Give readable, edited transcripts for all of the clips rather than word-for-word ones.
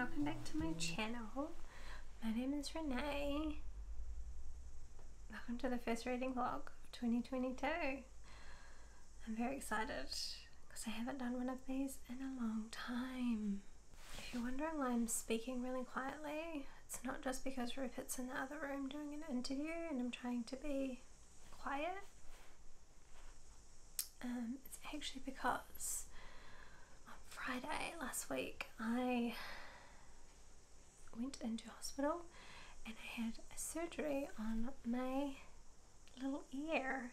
welcome back to my channel. My name is Renee. Welcome to the first reading vlog of 2022. I'm very excited because I haven't done one of these in a long time. If you're wondering why I'm speaking really quietly, it's not just because Rupert's in the other room doing an interview and I'm trying to be quiet. It's actually because on Friday last week I went into hospital and I had a surgery on my little ear.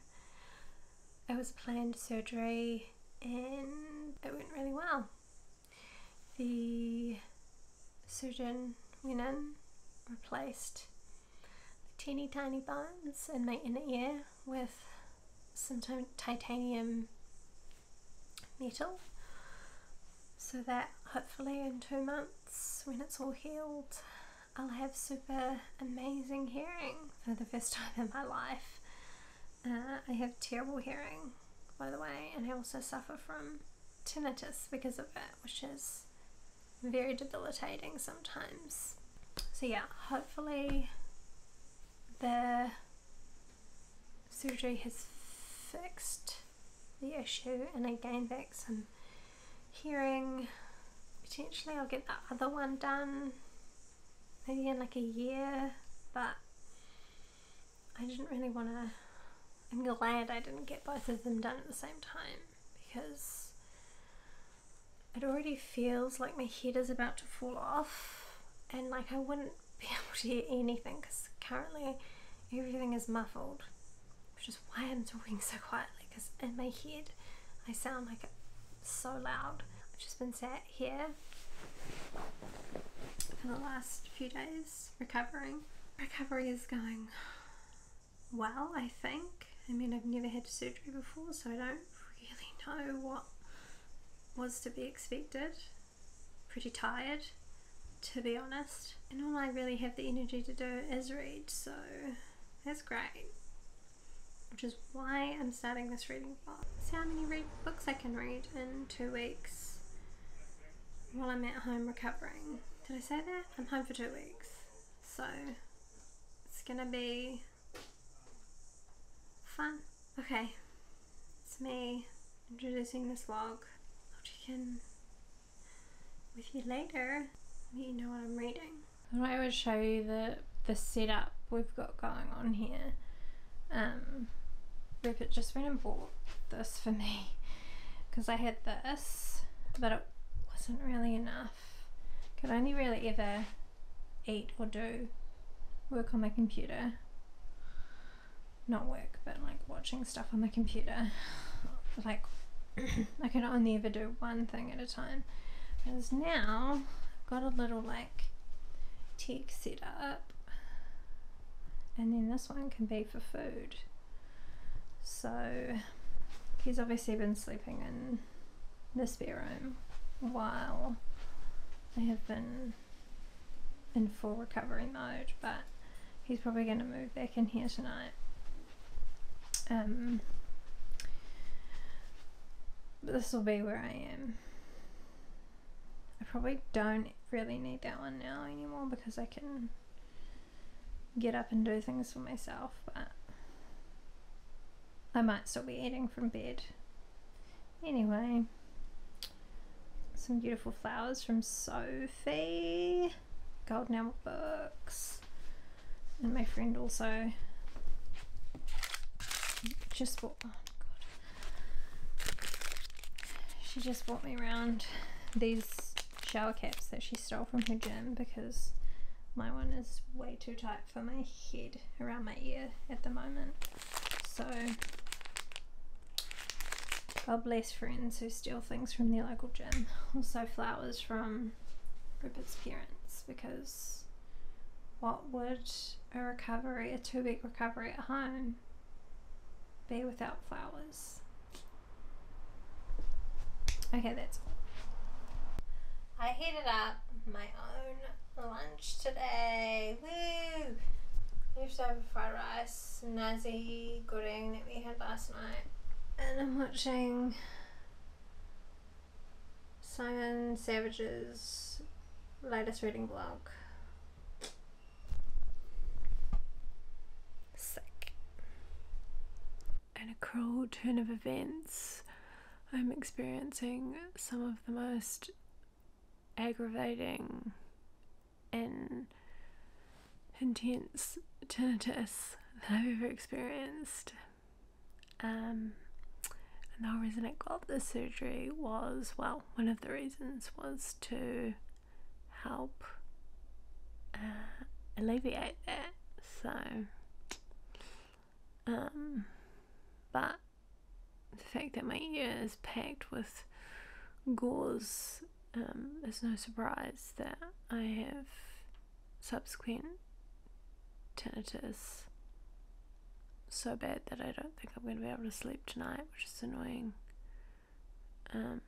It was a planned surgery and it went really well. The surgeon went in, replaced the teeny tiny bones in my inner ear with some titanium metal, so that hopefully in 2 months, when it's all healed, I'll have super amazing hearing for the first time in my life. I have terrible hearing, by the way, and I also suffer from tinnitus because of it, which is very debilitating sometimes. So yeah, hopefully the surgery has fixed the issue and I gain back some hearing. Potentially I'll get the other one done maybe in like a year, but I didn't really want to. I'm glad I didn't get both of them done at the same time because it already feels like my head is about to fall off and like I wouldn't be able to hear anything because currently everything is muffled, which is why I'm talking so quietly, because in my head I sound like so loud. I've just been sat here for the last few days recovering. Recovery is going well, I think. I mean, I've never had surgery before, so I don't really know what was to be expected. Pretty tired, to be honest, and all I really have the energy to do is read, so that's great, which is why I'm starting this reading vlog. See how many books I can read in 2 weeks while I'm at home recovering. Did I say that? I'm home for 2 weeks, so it's gonna be fun. Okay, it's me introducing this vlog. I'll check in with you later, let you know what I'm reading. I thought I would show you the setup we've got going on here. Rupert just went and bought this for me because I had this, but it wasn't really enough. Could only really ever eat or do work on my computer. Not work, but like watching stuff on my computer. Like I can only ever do one thing at a time. Whereas now I've got a little like tech set up, and then this one can be for food. So he's obviously been sleeping in the spare room while I have been in full recovery mode, but he's probably going to move back in here tonight. But this will be where I am. I probably don't really need that one now anymore because I can get up and do things for myself, but I might still be eating from bed. Anyway, some beautiful flowers from Sophie, gold enamel books, and my friend also just bought, oh god, she just bought me around these shower caps that she stole from her gym because my one is way too tight for my head around my ear at the moment. So God bless friends who steal things from their local gym. Also flowers from Rupert's parents, because what would a 2-week recovery at home be without flowers? Okay, that's all. I heated up my own lunch today. Woo! Leftover fried rice, nasi goreng that we had last night. And I'm watching Simon Savage's latest reading blog. Sick. In a cruel turn of events, I'm experiencing some of the most aggravating and intense tinnitus that I've ever experienced. And the whole reason I got this surgery was, well, one of the reasons was to help alleviate that. So, but the fact that my ear is packed with gauze is no surprise that I have subsequent tinnitus so bad that I don't think I'm going to be able to sleep tonight, which is annoying. But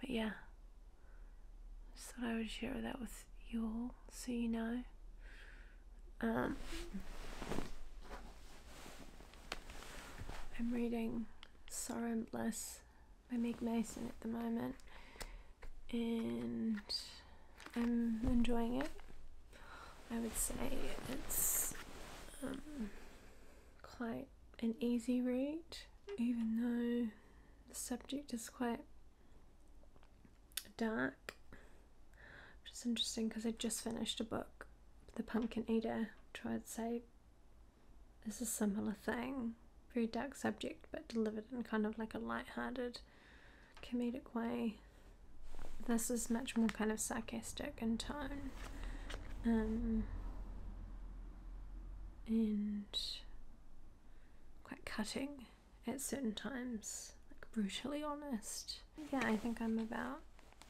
yeah, just thought I would share that with you all so you know. I'm reading Sorrow and Bliss by Meg Mason at the moment, and I'm enjoying it. I would say it's quite an easy read, even though the subject is quite dark, which is interesting because I just finished a book, The Pumpkin Eater, which I'd say is a similar thing. Very dark subject, but delivered in kind of like a light-hearted, comedic way. This is much more kind of sarcastic in tone, and quite cutting at certain times, like brutally honest. Yeah, I think I'm about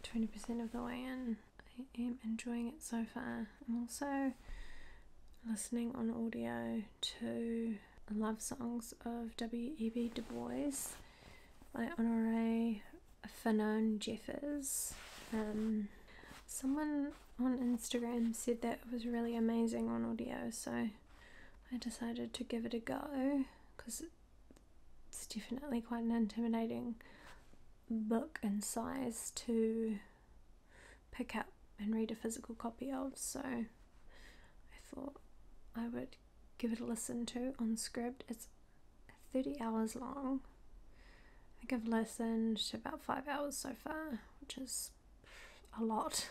20% of the way in. I am enjoying it so far. I'm also listening on audio to love songs of W.E.B. Du Bois by Honorée, Fanonne, Jeffers. Someone on Instagram said that it was really amazing on audio, so I decided to give it a go because it's definitely quite an intimidating book in size to pick up and read a physical copy of, so I thought I would give it a listen to on Scribd. It's 30 hours long. I think I've listened to about 5 hours so far, which is a lot,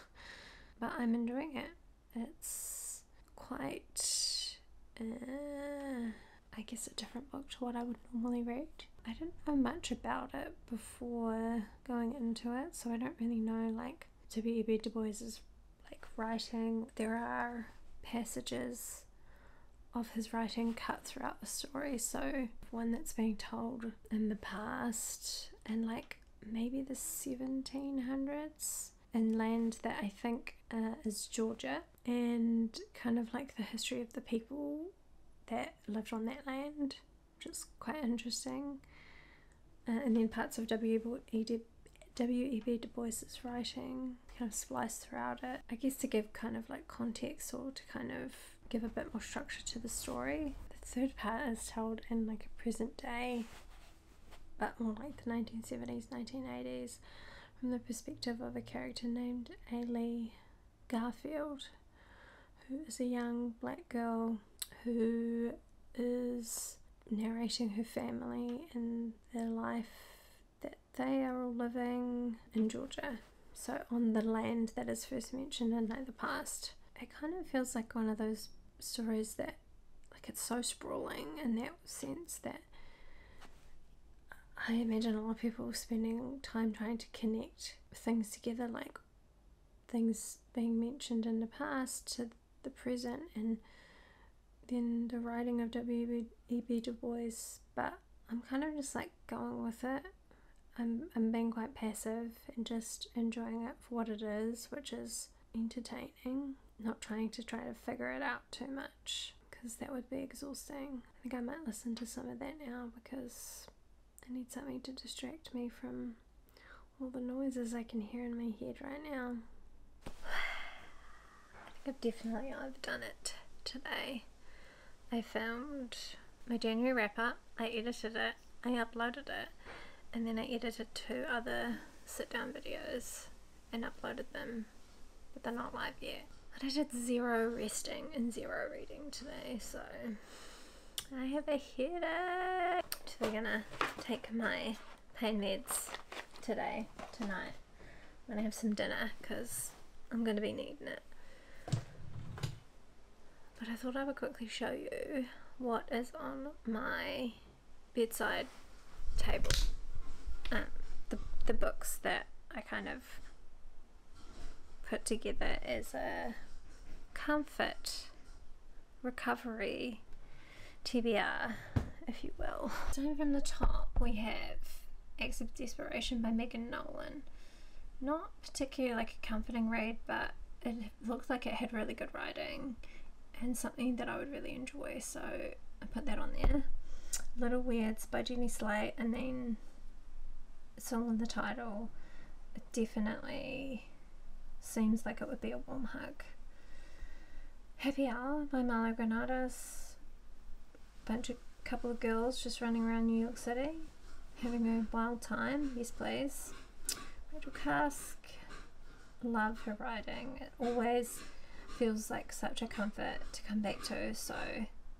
but I'm enjoying it. It's quite, I guess, a different book to what I would normally read. I didn't know much about it before going into it, so I don't really know like W.E.B. Du Bois's like writing. There are passages of his writing cut throughout the story, so one that's being told in the past and like maybe the 1700s in land that I think is Georgia, and kind of like the history of the people that lived on that land, which is quite interesting. And then parts of W.E.B. Du Bois's writing kind of spliced throughout it, I guess to give kind of like context or to kind of give a bit more structure to the story. The third part is told in like a present day, but more like the 1970s, 1980s, from the perspective of a character named Aysegül Garfield, who is a young black girl who is narrating her family and their life that they are all living in Georgia, so on the land that is first mentioned in like the past. It kind of feels like one of those stories that like it's so sprawling in that sense that I imagine a lot of people spending time trying to connect things together, like things being mentioned in the past to the present, and then the writing of W.E.B. Du Bois, but I'm kind of just like going with it. I'm being quite passive and just enjoying it for what it is, which is entertaining, not trying to try to figure it out too much because that would be exhausting. I think I might listen to some of that now because I need something to distract me from all the noises I can hear in my head right now. I think I've definitely overdone it today. I found my January wrap-up, I edited it, I uploaded it, and then I edited 2 other sit-down videos, and uploaded them, but they're not live yet. But I did 0 resting and 0 reading today, so I have a headache. So we're gonna take my pain meds tonight. I'm gonna have some dinner because I'm gonna be needing it. But I thought I would quickly show you what is on my bedside table. The books that I kind of put together as a comfort recovery TBR, if you will. Starting from the top, we have Acts of Desperation by Megan Nolan. Not particularly like a comforting read, but it looked like it had really good writing and something that I would really enjoy, so I put that on there. Little Weirds by Jenny Slate, and then Song of the Title, it definitely seems like it would be a warm hug. Happy Hour by Marlo Granados, couple of girls just running around New York City having a wild time. Yes please. Rachel Cusk, love her writing. It always feels like such a comfort to come back to, so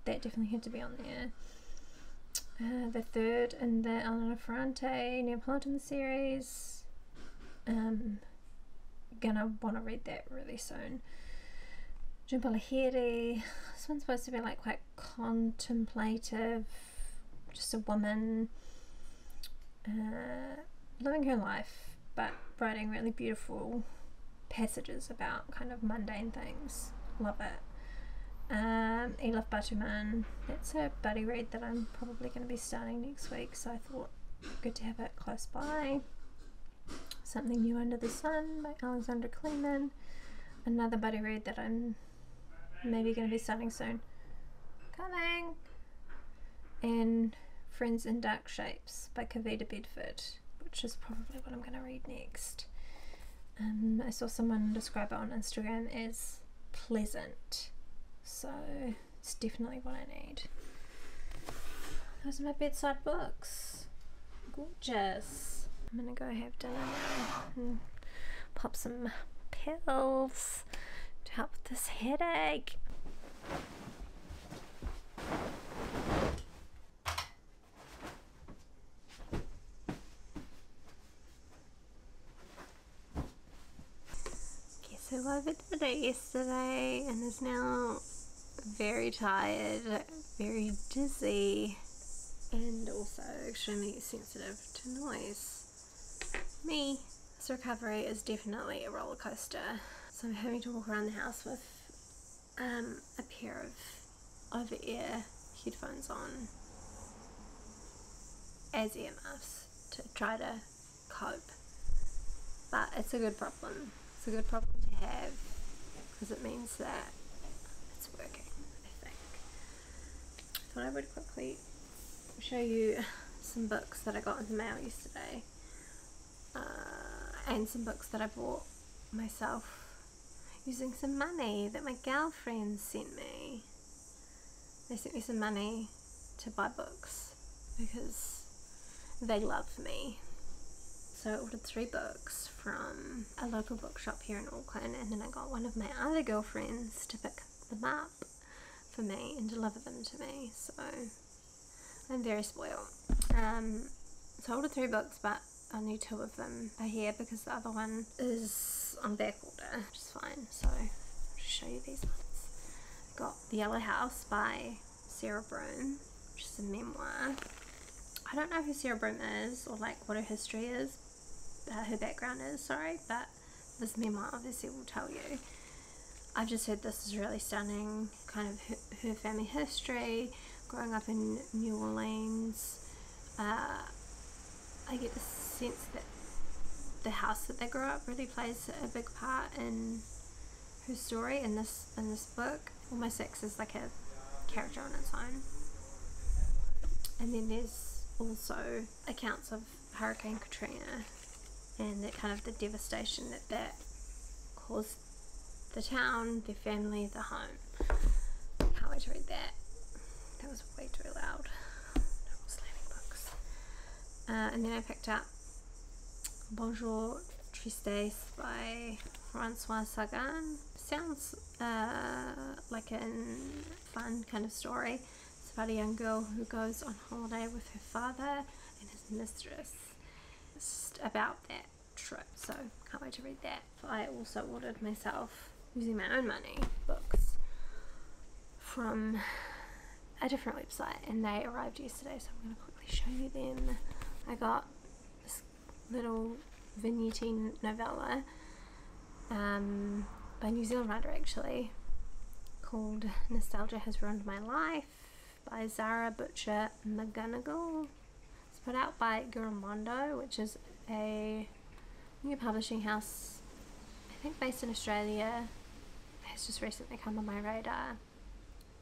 that definitely had to be on there. The third in the Elena Ferrante Neapolitan series. Gonna want to read that really soon. Jhumpa Lahiri. This one's supposed to be like quite contemplative, just a woman living her life but writing really beautiful passages about kind of mundane things. Love it. Elif Batuman, that's a buddy read that I'm probably going to be starting next week, so I thought good to have it close by. Something New Under the Sun by Alexandra Kleeman, another buddy read that I'm maybe going to be starting soon. Coming! And Friends in Dark Shapes by Kavita Bedford, which is probably what I'm going to read next. I saw someone describe it on Instagram as pleasant, so it's definitely what I need. Those are my bedside books. Gorgeous. I'm gonna go have dinner now and pop some pills to help with this headache. Guess who overdid it yesterday and is now very tired, very dizzy, and also extremely sensitive to noise. Me. This recovery is definitely a roller coaster, so I'm having to walk around the house with a pair of over-ear headphones on as earmuffs to try to cope, but it's a good problem. It's a good problem to have because it means that it's working, I think. I thought I would quickly show you some books that I got in the mail yesterday, and some books that I bought myself using some money that my girlfriends sent me. They sent me some money to buy books because they love me. So I ordered 3 books from a local bookshop here in Auckland, and then I got one of my other girlfriends to pick them up for me and deliver them to me, so I'm very spoiled. So I ordered 3 books, but only 2 of them are here because the other one is on back order, which is fine. So I'll just show you these ones. I got The Yellow House by Sarah Broom, which is a memoir. I don't know who Sarah Broom is or like what her history is, her background is, sorry, but this memoir obviously will tell you. I've just heard this is really stunning, kind of her family history, growing up in New Orleans. I get the sense that the house that they grew up really plays a big part in her story in this book. Almost acts as like a character on its own. And then there's also accounts of Hurricane Katrina and that kind of the devastation that caused the town, their family, the home. Can't wait to read that. That was way too loud. No more slamming books. And then I picked up Bonjour Tristesse by Francois Sagan. Sounds like a fun kind of story. It's about a young girl who goes on holiday with her father and his mistress. It's just about that trip, so can't wait to read that. I also ordered myself, using my own money, books from a different website, and they arrived yesterday, so I'm going to quickly show you them. I got this little vignette novella by New Zealand writer actually, called Nostalgia Has Ruined My Life by Zara Butcher McGonigal. It's put out by Giramondo, which is a new publishing house, I think based in Australia. It's just recently come on my radar.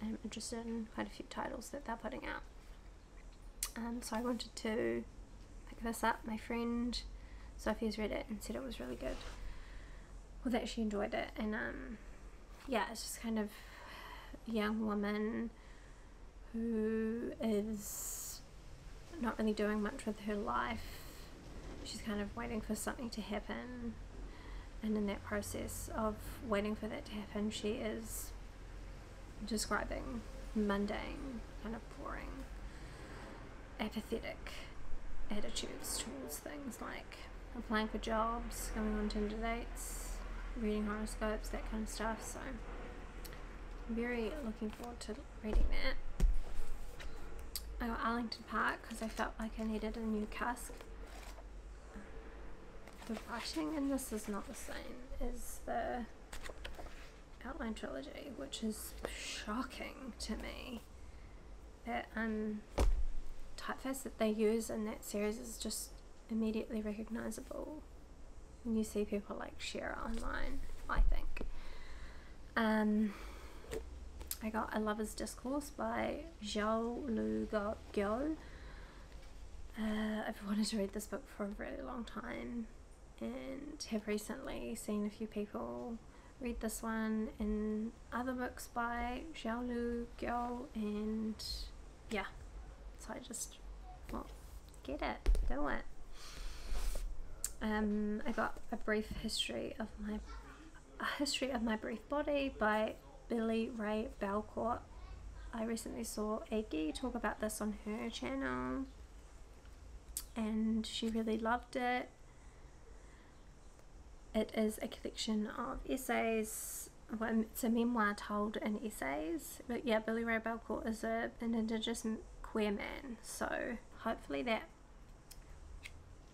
I'm interested in quite a few titles that they're putting out. So I wanted to pick this up. My friend Sophie's read it and said it was really good. Well, that she enjoyed it, and yeah, it's just kind of a young woman who is not really doing much with her life. She's kind of waiting for something to happen, and in that process of waiting for that to happen, she is describing mundane, kind of boring, apathetic attitudes towards things like applying for jobs, going on Tinder dates, reading horoscopes, that kind of stuff. So I'm very looking forward to reading that. I got Arlington Park because I felt like I needed a new cask. The writing in this is not the same as the Outline trilogy, which is shocking to me. That typeface that they use in that series is just immediately recognizable when you see people like share it online, I think. I got A Lover's Discourse by Zhao Lu Gyo. I've wanted to read this book for a really long time and have recently seen a few people read this one and other books by Zhao Lu Gyo, and yeah, so I just, well, get it, do it. I got A History of My Brief Body by Billy Ray Belcourt. I recently saw Aggie talk about this on her channel and she really loved it. It is a collection of essays. Well, it's a memoir told in essays, but yeah, Billy Ray Belcourt is an Indigenous queer man, so hopefully that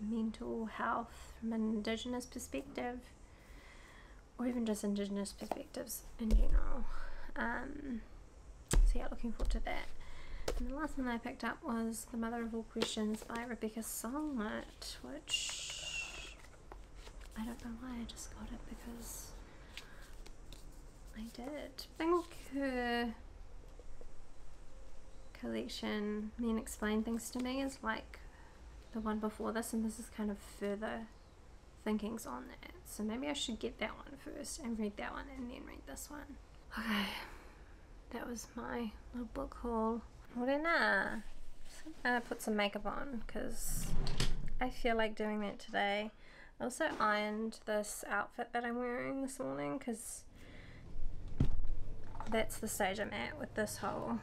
mental health from an Indigenous perspective, or even just Indigenous perspectives in general. So yeah, looking forward to that. And the last one I picked up was The Mother of All Questions by Rebecca Solnit, which I don't know why I just got it, because I did. I think her collection, Men Explain Things to Me, is like the one before this, and this is kind of further thinkings on that. So maybe I should get that one first and read that one and then read this one. Okay, that was my little book haul. I'm gonna put some makeup on because I feel like doing that today. I also ironed this outfit that I'm wearing this morning because that's the stage I'm at with this whole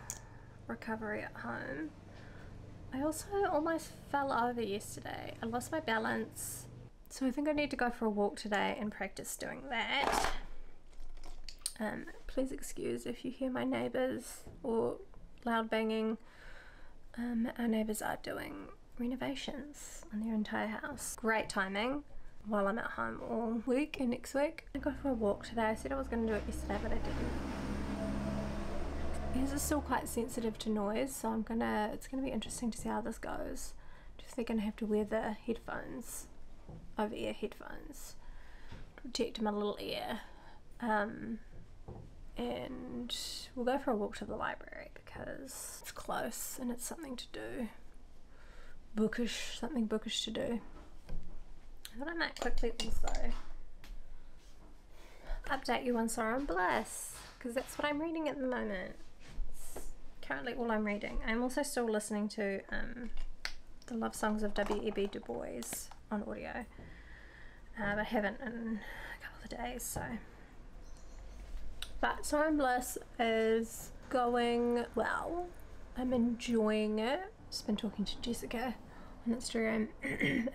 recovery at home. I also almost fell over yesterday. I lost my balance, so I think I need to go for a walk today and practice doing that. Please excuse if you hear my neighbours or loud banging. Our neighbours are doing renovations on their entire house. Great timing while I'm at home all week and next week. I go for a walk today. I said I was going to do it yesterday, but I didn't. These are still quite sensitive to noise, so it's gonna be interesting to see how this goes. Just they're gonna have to wear the headphones, over-ear headphones, to protect my little ear. And we'll go for a walk to the library because it's close and it's something to do. Something bookish to do. I thought I might quickly also update you on Sorrow and Bliss, because that's what I'm reading at the moment. It's currently all I'm reading. I'm also still listening to the love songs of W.E.B. Du Bois on audio. but I haven't in a couple of days, so. But Time Bliss is going well. I'm enjoying it. Just been talking to Jessica on Instagram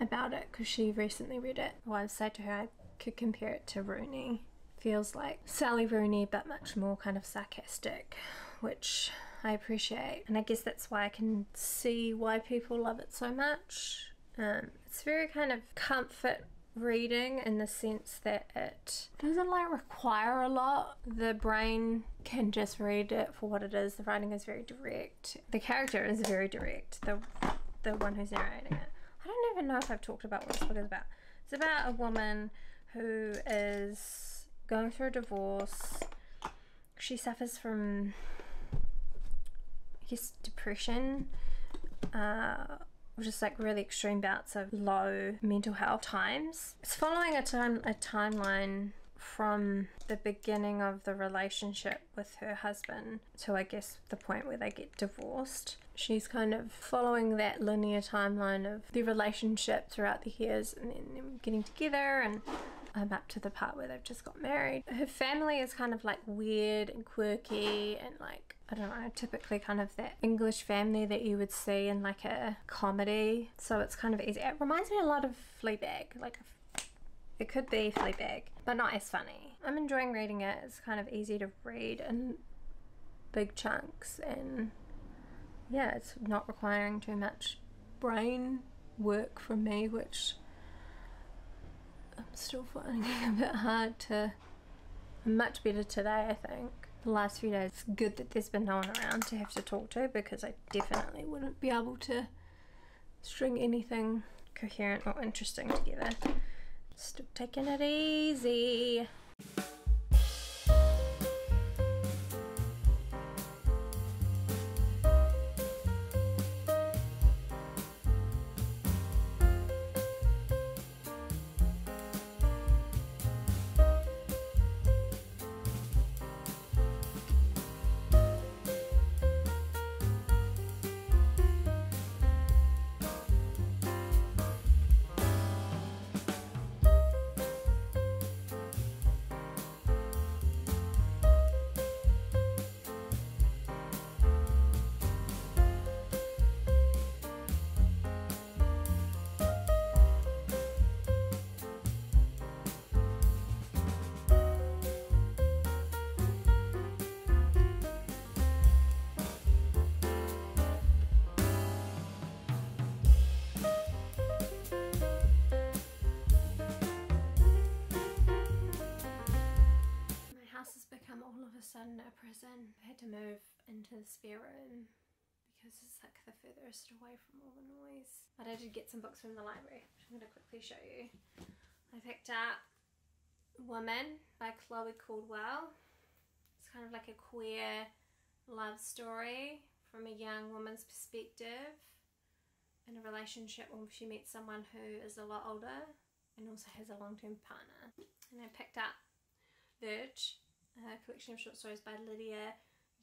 about it because she recently read it. Well, I said to her I could compare it to Rooney. Feels like Sally Rooney but much more kind of sarcastic, which I appreciate, and I guess that's why I can see why people love it so much. It's very kind of comfort reading in the sense that it doesn't like require a lot. The brain can just read it for what it is. The writing is very direct. The character is very direct. The one who's narrating it. I don't even know if I've talked about what this book is about. It's about a woman who is going through a divorce. She suffers from, I guess, depression, just like really extreme bouts of low mental health times. It's following a timeline from the beginning of the relationship with her husband to, I guess, the point where they get divorced. She's kind of following that linear timeline of the relationship throughout the years and then them getting together, and up to the part where they've just got married. Her family is kind of like weird and quirky and like, I don't know, typically kind of that English family that you would see in like a comedy. So it's kind of easy. It reminds me a lot of Fleabag. Like, it could be Fleabag, but not as funny. I'm enjoying reading it. It's kind of easy to read in big chunks, and yeah, it's not requiring too much brain work from me, which I'm still finding a bit hard to. Much better today, I think. The last few days, it's good that there's been no one around to have to talk to, because I definitely wouldn't be able to string anything coherent or interesting together. Still taking it easy. All of a sudden a prison. I had to move into the spare room because it's like the furthest away from all the noise. But I did get some books from the library, which I'm going to quickly show you. I picked up Woman by Caldwell. It's kind of like a queer love story from a young woman's perspective in a relationship when she meets someone who is a lot older and also has a long-term partner. And I picked up Verge, a collection of short stories by Lidia,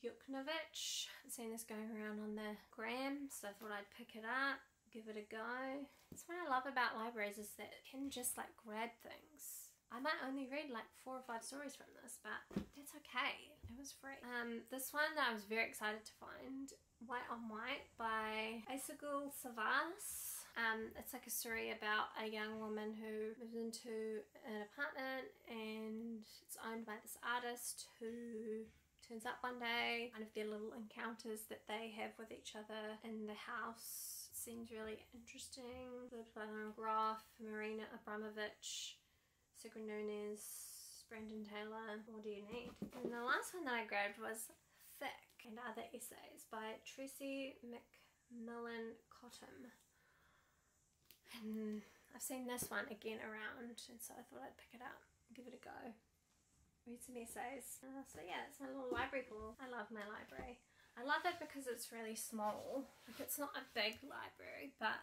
Yuknavitch. I've seen this going around on the gram, so I thought I'd pick it up, give it a go. That's what I love about libraries, is that you can just like grab things. I might only read like 4 or 5 stories from this, but that's okay. It was free. This one I was very excited to find, White on White by Aysegül, Savas. It's like a story about a young woman who moves into an apartment and it's owned by this artist who turns up one day. Kind of their little encounters that they have with each other in the house seems really interesting. Lived by Graf, Marina Abramovich, Sigrid Nunes, Brandon Taylor. What do you need? And the last one that I grabbed was Thick and Other Essays by Tressie, McMillan, Cottom. And I've seen this one again around, and so I thought I'd pick it up, give it a go, read some essays. So yeah, it's my little library haul. I love my library. I love it because it's really small. Like, it's not a big library, but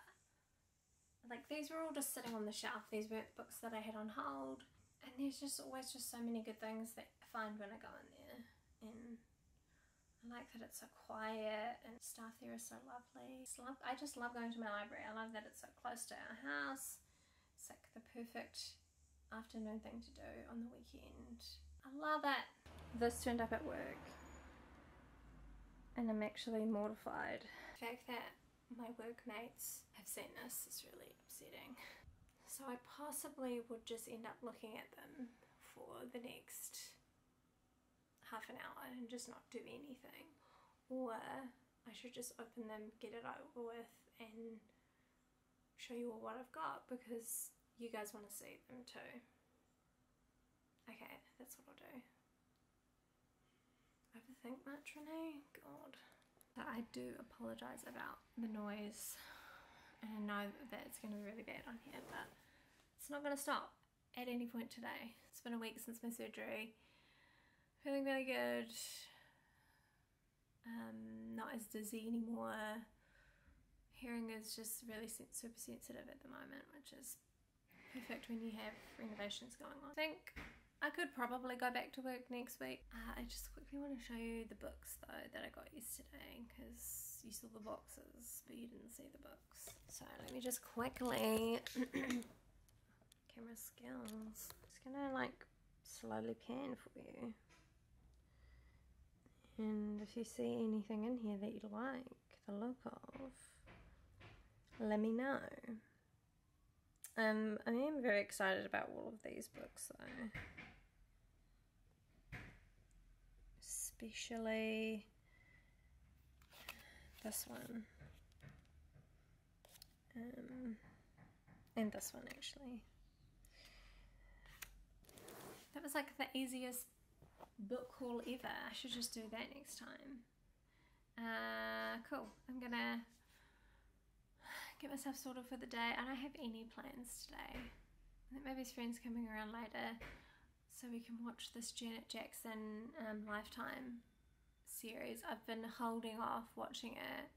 like these were all just sitting on the shelf. These weren't books that I had on hold, and there's just always just so many good things that I find when I go in there. And I like that it's so quiet and staff there is so lovely. I just love going to my library. I love that it's so close to our house. It's like the perfect afternoon thing to do on the weekend. I love it. This turned up at work and I'm actually mortified. The fact that my workmates have seen this is really upsetting. So I possibly would just end up looking at them for the next half an hour and just not do anything. Or I should just open them, get it over with, and show you all what I've got because you guys want to see them too. Okay, that's what I'll do. Overthink much, Renee? God. So I do apologise about the noise, and I know that it's going to be really bad on here, but it's not going to stop at any point today. It's been a week since my surgery. Feeling really good. Not as dizzy anymore. Hearing is just really super sensitive at the moment, which is perfect when you have renovations going on. I think I could probably go back to work next week. I just quickly want to show you the books though that I got yesterday, because you saw the boxes but you didn't see the books. So let me just quickly camera skills. Just gonna like slowly pan for you, and if you see anything in here that you like the look of, let me know. I am very excited about all of these books though, especially this one, and this one actually. That was like the easiest book haul ever. I should just do that next time. Cool. I'm gonna get myself sorted for the day. I don't have any plans today. I think maybe his friend's coming around later so we can watch this Janet Jackson Lifetime series. I've been holding off watching it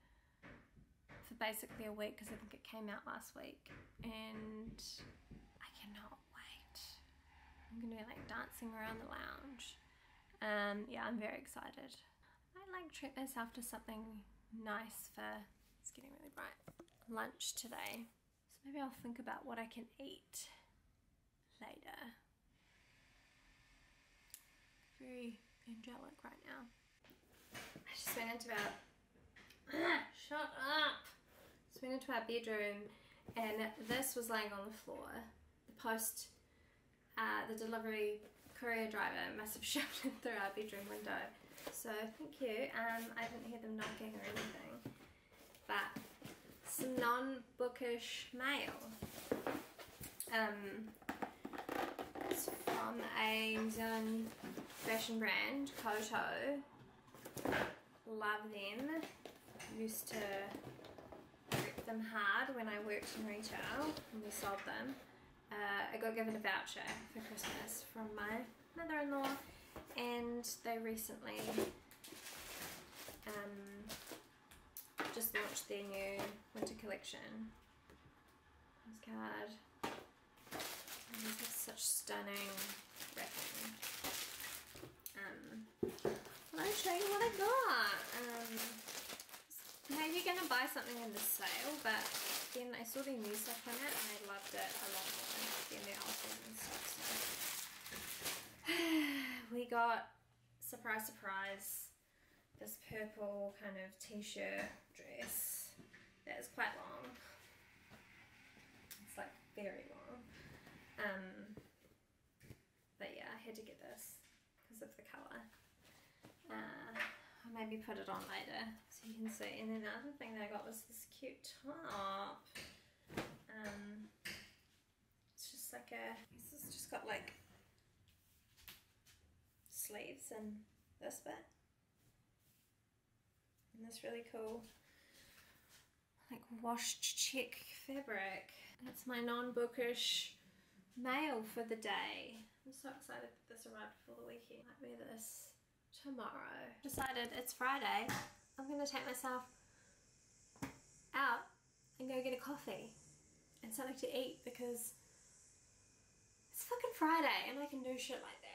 for basically a week because I think it came out last week, and I cannot wait. I'm gonna be like dancing around the lounge. Yeah, I'm very excited. I might like treat myself to something nice for, it's getting really bright, lunch today. So maybe I'll think about what I can eat later. Very angelic right now. I just went into our shut up. Just went into our bedroom and this was laying on the floor. The delivery courier driver must have shoved it through our bedroom window. So thank you. I didn't hear them knocking or anything. But some non-bookish mail. It's from a New Zealand fashion brand, Cottom. Love them. Used to rep them hard when I worked in retail and we sold them. I got given a voucher for Christmas from my mother-in-law, and they recently just launched their new winter collection. This card. And these have such stunning wrapping. Let me show you what I got. Maybe gonna buy something in the sale, but then I saw their new stuff on it and I loved it a lot more than their old and stuff. So we got, surprise surprise, this purple kind of t-shirt dress that is quite long. It's like very long. But yeah, I had to get this because of the colour. I'll maybe put it on later so you can see. And then the other thing that I got was this cute top. It's just like this has just got like sleeves and this bit. And this really cool like washed check fabric. And it's my non-bookish mail for the day. I'm so excited that this arrived before the weekend. I might wear this tomorrow. Decided it's Friday. I'm gonna take myself out and go get a coffee and something to eat because it's fucking Friday and I can do shit like that.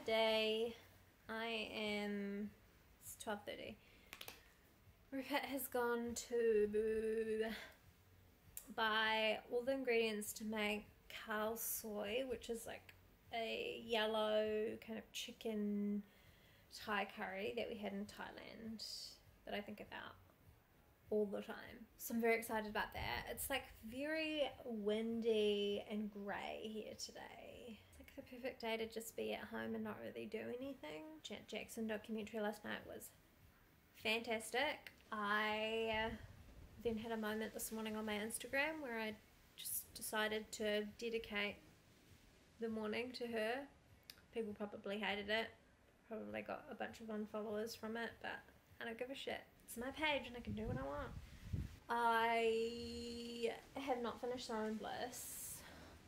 Today it's 12:30. Rupert has gone to buy all the ingredients to make khao soi, which is like a yellow kind of chicken Thai curry that we had in Thailand that I think about all the time. So I'm very excited about that. It's like very windy and grey here today. It's like the perfect day to just be at home and not really do anything. Janet Jackson documentary last night was fantastic. I then had a moment this morning on my Instagram where I just decided to dedicate the morning to her. People probably hated it. Probably got a bunch of unfollowers from it, but I don't give a shit. It's my page and I can do what I want. I have not finished Sorrow and Bliss,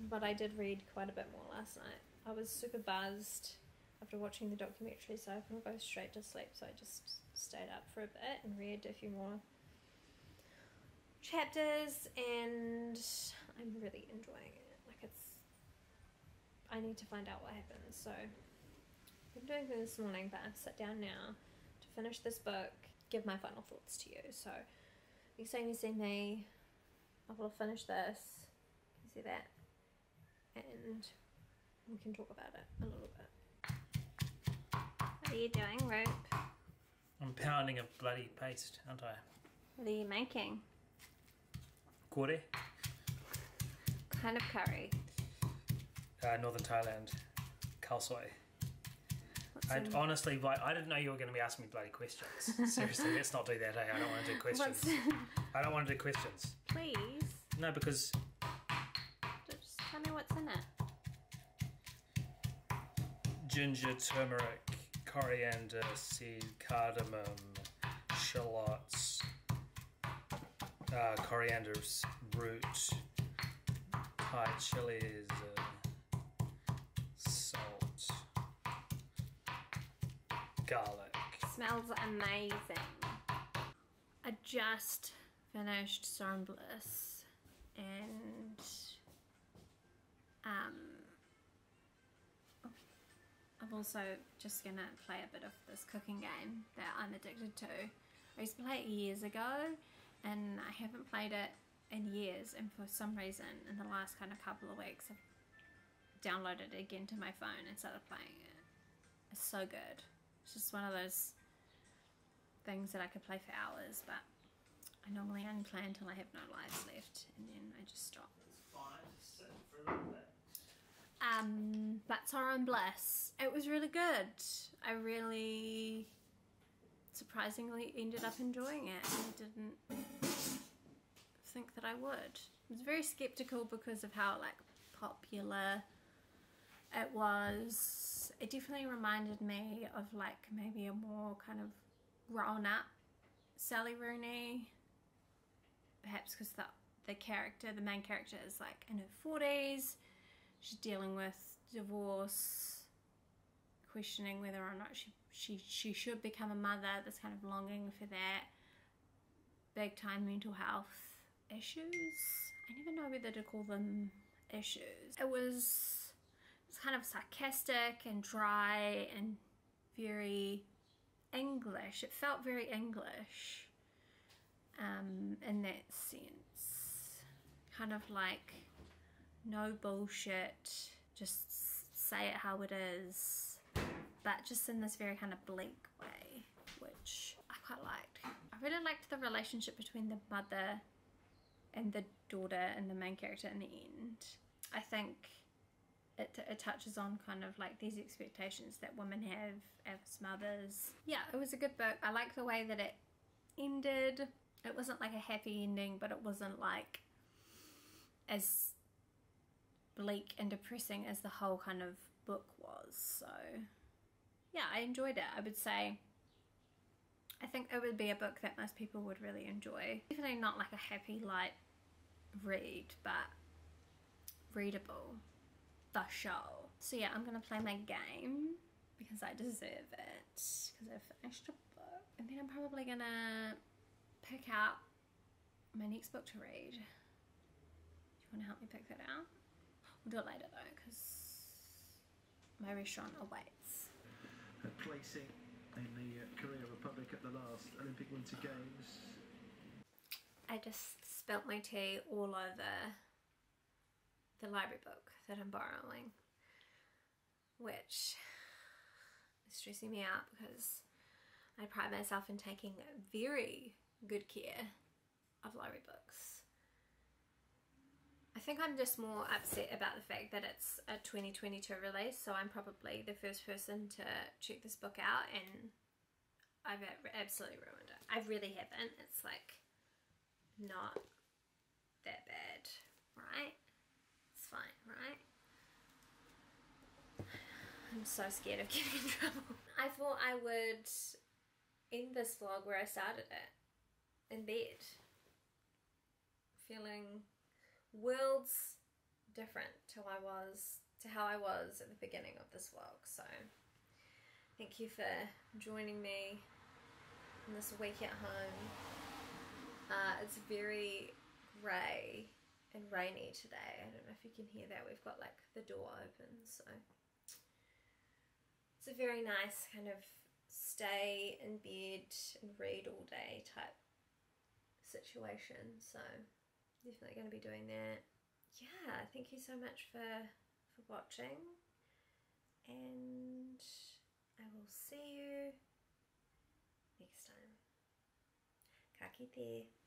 but I did read quite a bit more last night. I was super buzzed after watching the documentary, so I couldn't go straight to sleep, so I just stayed up for a bit and read a few more chapters, and I'm really enjoying it. Like, I need to find out what happens, so I've been doing things this morning, but I've sat down now to finish this book, give my final thoughts to you. So next time you see me, I will finish this, you can see that, and we can talk about it a little bit. What are you doing, Rope? I'm pounding a bloody paste, aren't I? What are you making? Kore? Kind of curry. Northern Thailand. Khao soi. What's Honestly, I didn't know you were going to be asking me bloody questions. Seriously, let's not do that, hey? I don't want to do questions. I don't want to do questions. Please. No, because... Just tell me what's in it. Ginger, turmeric, coriander seed, cardamom, shallots, coriander root, Thai chilies, salt, garlic. Smells amazing. I just finished Sorrow and Bliss, and I'm also just gonna play a bit of this cooking game that I'm addicted to. I used to play it years ago and I haven't played it in years, and for some reason in the last kind of couple of weeks I've downloaded it again to my phone and started playing it. It's so good. It's just one of those things that I could play for hours, but I normally only play until I have no lives left, and then I just stop. It's fine, just sit for a little bit. But Sorrow and Bliss, it was really good. I really surprisingly ended up enjoying it. I didn't think that I would. I was very skeptical because of how like popular it was. It definitely reminded me of like maybe a more kind of grown up Sally Rooney, perhaps because the main character is like in her 40s. She's dealing with divorce, questioning whether or not she should become a mother. This kind of longing for that. Big time mental health issues. I never know whether to call them issues. It was kind of sarcastic and dry and very English. It felt very English in that sense. Kind of like no bullshit, just say it how it is, but just in this very kind of bleak way, which I quite liked. I really liked the relationship between the mother and the daughter and the main character in the end. I think it touches on kind of like these expectations that women have as mothers. Yeah, it was a good book. I like the way that it ended. It wasn't like a happy ending, but it wasn't like as bleak and depressing as the whole kind of book was. So yeah, I enjoyed it. I would say I think it would be a book that most people would really enjoy. Definitely not like a happy light read, but readable. The show. So yeah, I'm gonna play my game because I deserve it, because I finished a book, and then I'm probably gonna pick out my next book to read. Do you want to help me pick that out? We'll do it later though, because my restaurant awaits. last Olympic Winter Games. I just spilt my tea all over the library book that I'm borrowing, which is stressing me out because I pride myself in taking very good care of library books. I think I'm just more upset about the fact that it's a 2022 release, so I'm probably the first person to check this book out, and I've absolutely ruined it. I really haven't. It's like not that bad, right? It's fine, right? I'm so scared of getting in trouble. I thought I would end this vlog where I started it, in bed, feeling worlds different to how I was at the beginning of this vlog. So thank you for joining me on this week at home. It's very grey and rainy today. I don't know if you can hear that. We've got like the door open, so it's a very nice kind of stay in bed and read all day type situation. So definitely going to be doing that. Yeah, thank you so much for watching, and I will see you next time. Ka kite.